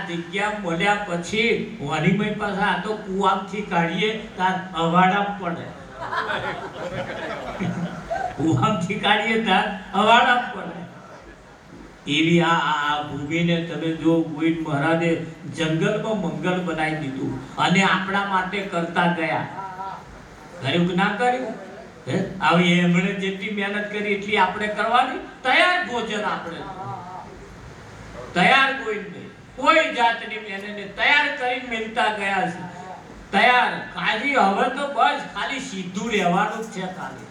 જગ્યા મળ્યા પછી વાલીમય પાસે આ તો કુવામથી કાઢીએ તાર અવાડા પડે, કુવામથી કાઢીએ તાર અવાડા પડે. એવી આ ભૂમિને તમે જો ગોવિંદ મહારાજે જંગલમાં મંગલ બનાવી દીધું અને આપણા માટે કરતા ગયા. કર્યું કે ના કર્યું? આવી એમણે જેટલી મહેનત કરી એટલી આપણે કરવાની. તૈયાર ભોજન આપણે તૈયાર કોઈ જાતની મહેનત તૈયાર કરીને મિલતા ગયા છે. તૈયાર ખાલી હવે તો બસ ખાલી સીધું રહેવાનું જ છે. ખાલી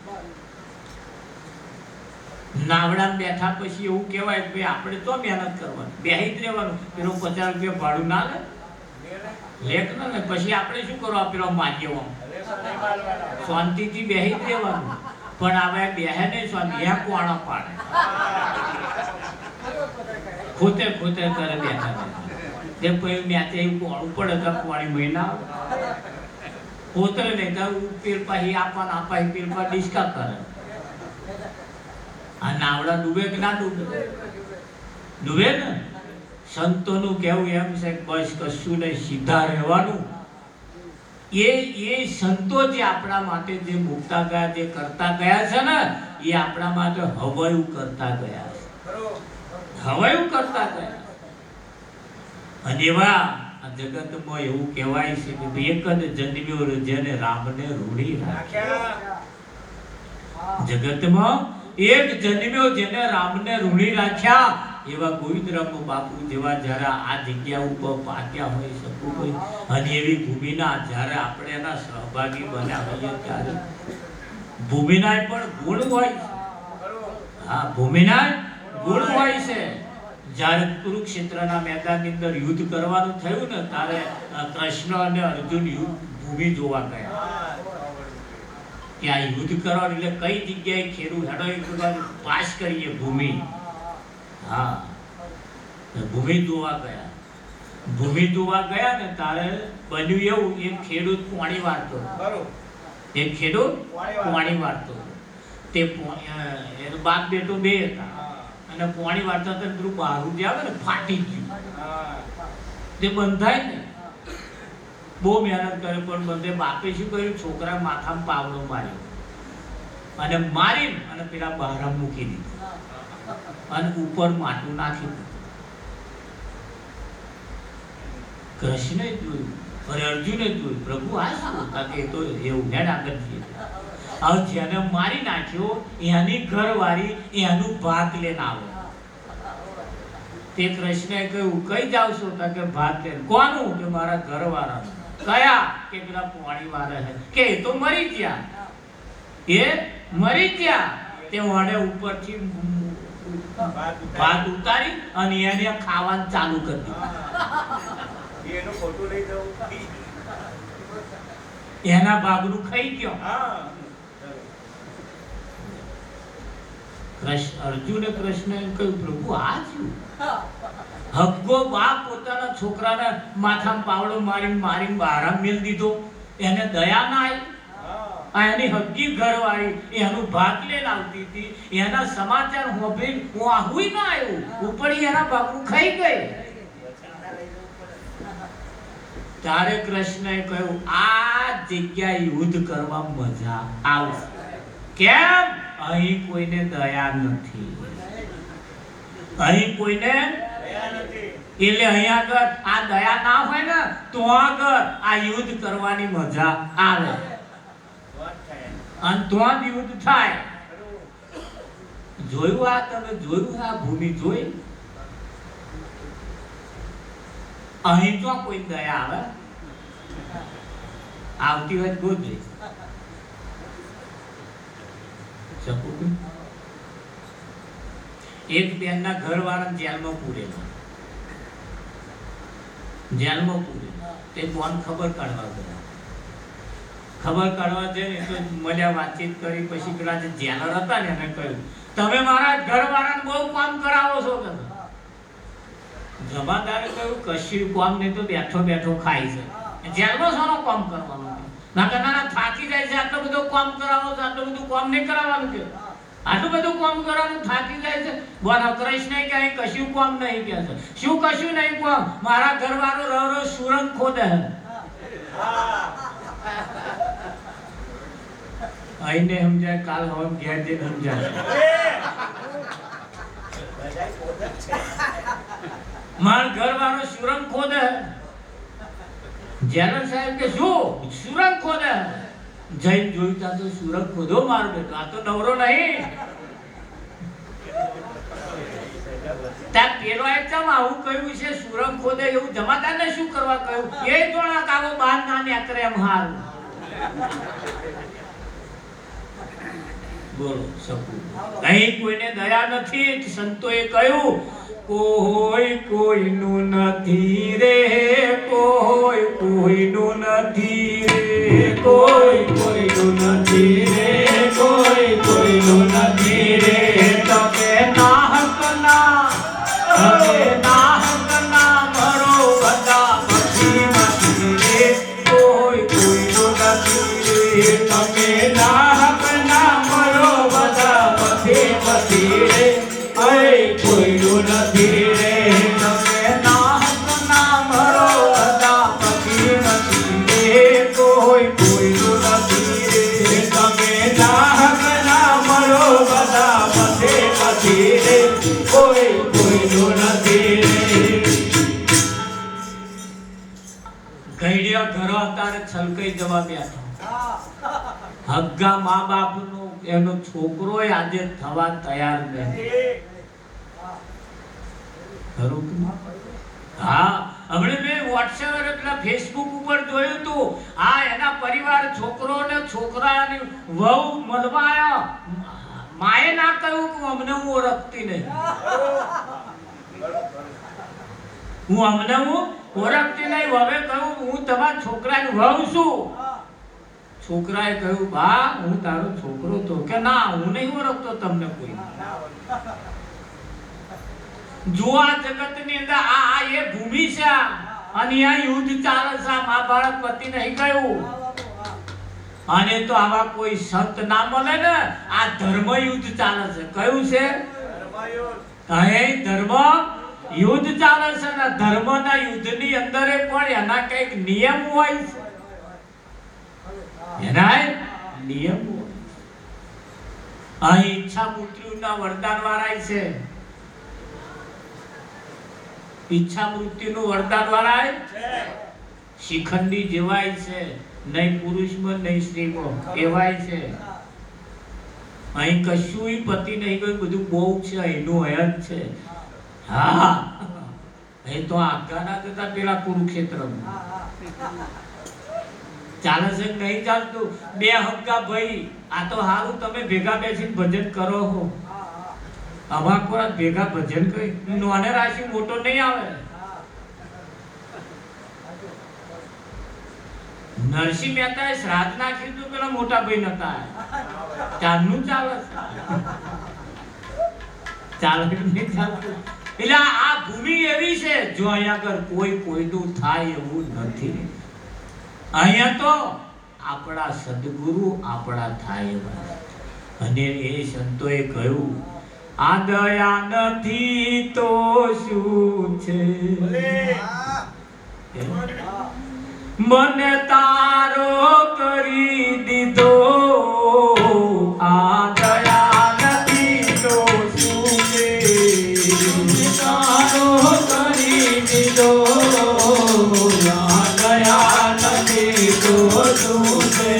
નાવડામાં બેઠા પછી એવું કહેવાય કે આપણે તો મહેનત કરવાની, બેહી જ રહેવાનું. પેલો 50 રૂપિયા ભાડું ના લેખ ને પછી આપણે શું કરવા પેલો માગ્યો શાંતિથી બેહી જ રહેવાનું. પણ હવે બેહે નહીં શાંતિ હે કોણા પાડે ખોતે ખોતે કરે બેઠા તે પછી મેચે એવું કોણું પડે તો પાણી મહિના ખોતરે નહીં તો પેલ પછી આપવાના પાછી પેલ પર ડિસ્કા કરે. આ નાવડા ડૂબે કે ના ડૂબે? ડૂબે ને. સંતોનું કહેવું એમ છે કે બસ કશું નહીં, સીધા રહેવાનું. એ સંતો જે આપણા માટે જે મુકતા ગયા, જે કરતા ગયા છે ને, એ આપણા માટે હવાયું કરતા ગયા છે, હવાયું કરતા ગયા. અને એવા આ જગતમાં એવું કહેવાય છે કે એક જ જન્મ્યો જેને રામને રૂઢી રાખ્યા. જગતમાં એક જન્મ્યો જેને રામને રૂઢી રાખ્યા એવા ગોવિંદરામ બાપુ જેવા જ્યારે આ જગ્યા ઉપર પાક્યા હોય શકું હોય અને એવી ભૂમિના જ્યારે આપણે એના સહભાગી બન્યા હોઈએ ત્યારે ભૂમિના પણ ગુણ હોય છે. હા, ભૂમિના ગુણ હોય છે. જ્યારે કુરુક્ષેત્રના મેદાનની અંદર યુદ્ધ કરવાનું થયું ને ત્યારે કૃષ્ણ અને અર્જુન ભૂમિ જોવા ગયા કે આ યુદ્ધ કરવાનું એટલે કઈ જગ્યાએ ખેડૂ હેડો એક પાસ કરીએ ભૂમિ. હા, ભૂમિ જોવા ગયા. ભૂમિ જોવા ગયા ને તારે બન્યું એવું, એક ખેડૂત પાણી વાળતો, એક ખેડૂત પાણી વાળતો. તે એનો બાપ બેટો બે હતા અને પાણી વાળતા હતા પેલું બહારું જે આવે ને ફાટી ગયું. તે બંધાય ને બહુ મહેનત કરે પણ બંધે. બાપે શું કર્યું? છોકરા માથામાં પાવડો માર્યો અને મારી અને પેલા બહાર મૂકી દીધું અને ઉપર માટું નાખી દીધું. કૃષ્ણે જોયું અને અર્જુને જોયું, પ્રભુ આ શું? કે તો એવું હેડ આગળ જઈએ. હવે જેને મારી નાખ્યો એની ઘરવાળી એનું ભાત લઈને આવે. તે કૃષ્ણે કહ્યું કઈ જાવ છો? કે ભાત લઈને. કોનું? કે મારા ઘરવાળાનું. કયા? કે પેલા પાણી વાળા છે. કે એ તો મરી ગયા. એ મરી ગયા. તે વડે ઉપરથી ભાત ઉતારી અને એને ખાવાનું ચાલુ કરી દીધું. એનું ખોટું લઈ જવું, એના ભાગનું ખાઈ ગયો. અર્જુને કૃષ્ણએ કહ્યું, પ્રભુ આ શું? હગ્ગો બાપ પોતાના છોકરાને માથામાં પાવડો મારીને બહાર મેલ દીધો. એને દયા ના આવી. આ એની હગ્ગી ઘરવાળી એનું ભાગ લઈને આવતી હતી. એના સમાચાર હોભી હું આહુય ના આવ્યું, ઉપડી એના ભાગનું ખાઈ ગઈ. ત્યારે કૃષ્ણએ કહ્યું આ જગ્યાએ યુદ્ધ કરવા મજા આવશે. કેમ? અહીં કોઈને દયા નથી. અહીં કોઈને દયા નથી. એટલે અહીં આગળ આ દયા ના હોય ને તો આગળ આ યુદ્ધ કરવાની મજા આવે અને તો જ યુદ્ધ થાય. જોયું આ તમે જોયું આ ભૂમિ જોઈ? અહીં તો કોઈ દયા આવે? આવતી હોય ગોદરી એક બેનના ઘરવાળાને જેલમાં પૂરેલા. જેલમાં પૂરેલા. તે કોણ ખબર કાઢવા ગયા. ખબર કાઢવા જઈને તો મળ્યા, વાતચીત કરી. પછી પેલા જે જેલર હતા ને એને કહ્યું તમે મારા ઘરવાળાને બહુ કામ કરાવો છો. કે જમાદારે કહ્યું કશું કામ નહીં, તો બેઠો બેઠો ખાય છે. જેલમાં શાનો કામ કરવાનો? ના થાકી જાય છે, આટલું બધું કામ કરાવો છો, આટલું બધું કામ નહીં કરાવવાનું. કે આટલું બધું કામ કરવાનું થાકી જાય છે. બોલો કૃષ્ણ કે અહીં કશું કામ નહીં કે છે. શું કશું નહીં કામ? મારા ઘરવાળો રવ સુરંગ ખોદે. આઈને સમજાય, કાલ હવે ઘેર જઈને સમજાય. મારા ઘરવાળો સુરંગ ખોદે. જેલર સાહેબ કે શું સુરંગ ખોદે? જઈને જોયું તા તો સુરંગ ખોદો મારો બેટો, આ તો નવરો નહીં. ત્યાં પેલો એકદમ આવું કહ્યું છે સુરંગ ખોદે, એવું જમાદારને શું કરવા કહ્યું? એ જોણા કાવો બાર ના નીકળે એમ હાલ. બોલો સપુ અહીં કોઈને દયા નથી. સંતોએ કહ્યું કોઈ કોઈનું નથી રે, કોઈ કોઈનું નથી રે, કોઈ કોઈનું નથી રે, કોઈ કોઈનું નથી રે. તમે નાહક ના, તમે નાહક ના મરો બધા પછી નથી રે, કોઈ કોઈનું નથી રે. તમે નાહક ના મરો બધા પછી નથી રે, કોઈનું નથી રે. તમે નાહક ના મરો બધા પછી નથી રે, કોઈ કોઈનું નથી રે. તમે નાહક ના મરો બધા પછી નથી રે, કોઈ કોઈનું નથી રે. ઘડિયા ઘરો અત્યારે છલકાઈ જવા બેઠો. હગ્ગા મા બાપનો એનો છોકરો આજે થવા તૈયાર નથી. હા, હમણાં મેં WhatsApp એટલે Facebook ઉપર જોયું હતું. આ એના પરિવાર છોકરો ને છોકરાની વહુ મળવા આવ્યા. માએ ના કહ્યું કે અમને હું ઓળખતી નહીં. હું ઓળખતી નહીં. હવે કહ્યું હું તમારા છોકરાની વહુ છું. છોકરાએ કહ્યું બા હું તારો છોકરો તો. કે ના હું નહીં ઓળખતો તમને કોઈ. જો આ જગતની અંદર આ એ ભૂમિ છે અને આ યુદ્ધ ચાલે છે. મહાભારત પતિ નહીં ગયું. અને તો આવા કોઈ સંત ના મળે ને. આ ધર્મ યુદ્ધ ચાલે છે. કયું છે? ધર્મ યુદ્ધ ચાલે છે ને. ધર્મના યુદ્ધની અંદર પણ એના કઈક નિયમ હોય છે. એના નિયમ હોય. અહીં ઈચ્છા મૃત્યુના વરદાન વાળા છે. ઈચ્છા મૃત્યુનું વરદાન વાળા છે. શિખંડી જેવાય છે. નહીં પુરુષમાં નહીં સ્ત્રીમાં એવાય છે. અહીં કશું પતિ નહીં ગયું. બધું બહુ છે. એનું હયન છે. હા, એ તો આગળના કરતા પેલા કુરુક્ષેત્રમાં ચાલે છે નહીં ચાલતું. બે હક્કા ભાઈ આ તો હારું તમે ભેગા બેસીને ભજન કરો છો. આવા કોરા ભેગા ભજન કરી નોને રાશિ મોટો નહીં આવે. નરસિંહ મહેતાએ શ્રાદ્ધ નાખ્યું હતું પેલા મોટા ભાઈ નતા. ચાલનું ચાલે ચાલે નહીં ચાલતું. એટલે આ ભૂમિ એવી છે જો અહીંયા આગળ કોઈ કોઈનું થાય એવું નથી. અહીંયા તો આપણા સદગુરુ આપણા થાય એવા. અને એ સંતોએ કહ્યું આ દયા નથી તો શું છે? મને તારો કરી દીધો. આ દયા નથી તો શું છે? તારો કરી દીધો. આ દયા નથી તો શું છે?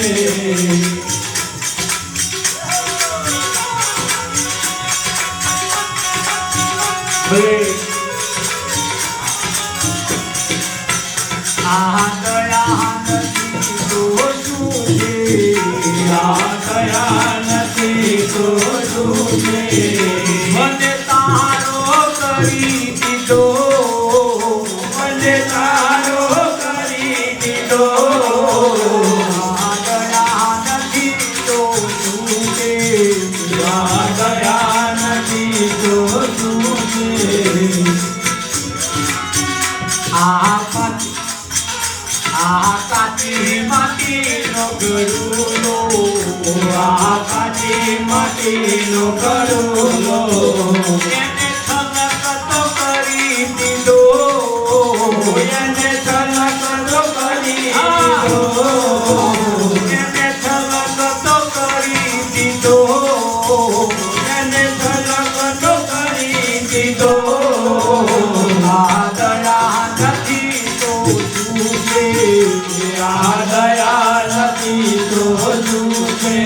આ દયા નથી તો શું છે? આ દયા નથી તો શું છે? મને તારો કરી દીધો. મને તારો કરી દીધો. આ દયા નથી તો શું છે? આ દયા નથી તો શું છે? આ આ કાચી માટીનો ગરુલો, આ કાચી માટીનો ગરુલો, એને છલકતો કરી દીધો, એને છલકતો કરી હા. દીધો, એને છલકતો કરી દીધો, એને છલકતો કરી દીધો. આ દયા નથી તો શું છે? આ દયા નથી તો શું છે?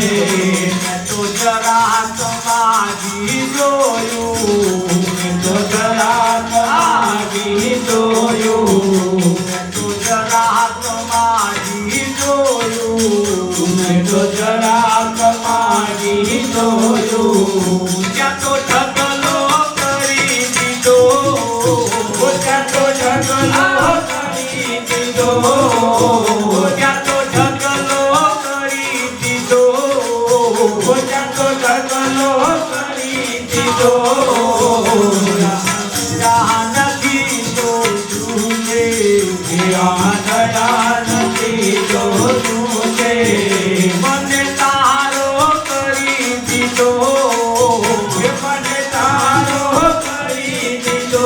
મેં તો જરા સમાજી જોયું, મેં તો જરાક માગી જોયું, મેં તો જરા સમાજી જોયું, મેં તો જરાક માગી જોયું. ત્યાં તો ઢગલો કરી દીધો, ત્યાં તો ઢગલો કરી દીધો, ત્યાં તો ઢગલો કરી દીધો, ત્યાં તો ઢગલો કરી દીધો. દયા નથી તો શું છે? આ દયા નથી તો શું છે? મને તારો કરી દીધો, મને તારો કરી દીધો.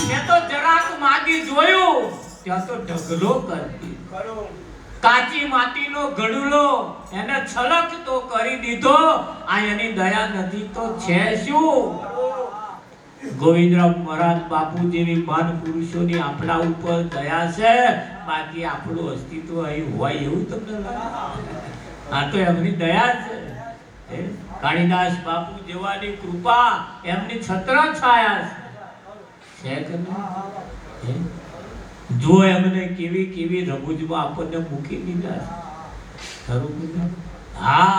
મેં તો જરાક માગી જોયું, ત્યાં તો ઢગલો કરતી. કાચી માટીનો ગડુલો એને છલકતો કરી દીધો. આ એની દયા નથી તો છે શું? ગોવિંદરાવ મહારાજ બાપુ જેવી મહાન પુરુષોની આપણા ઉપર દયા છે, બાકી આપણું અસ્તિત્વ અહીં હોય એવું તમને લાગે? આ તો એમની દયા છે. હે? કાળીદાસ બાપુ જેવાની કૃપા એમની છત્ર છાયા છે કે નહીં? હે? જો એમને કેવી કેવી રમૂજમાં આપણને મૂકી દીધા છે. ખરું કીધું? હા.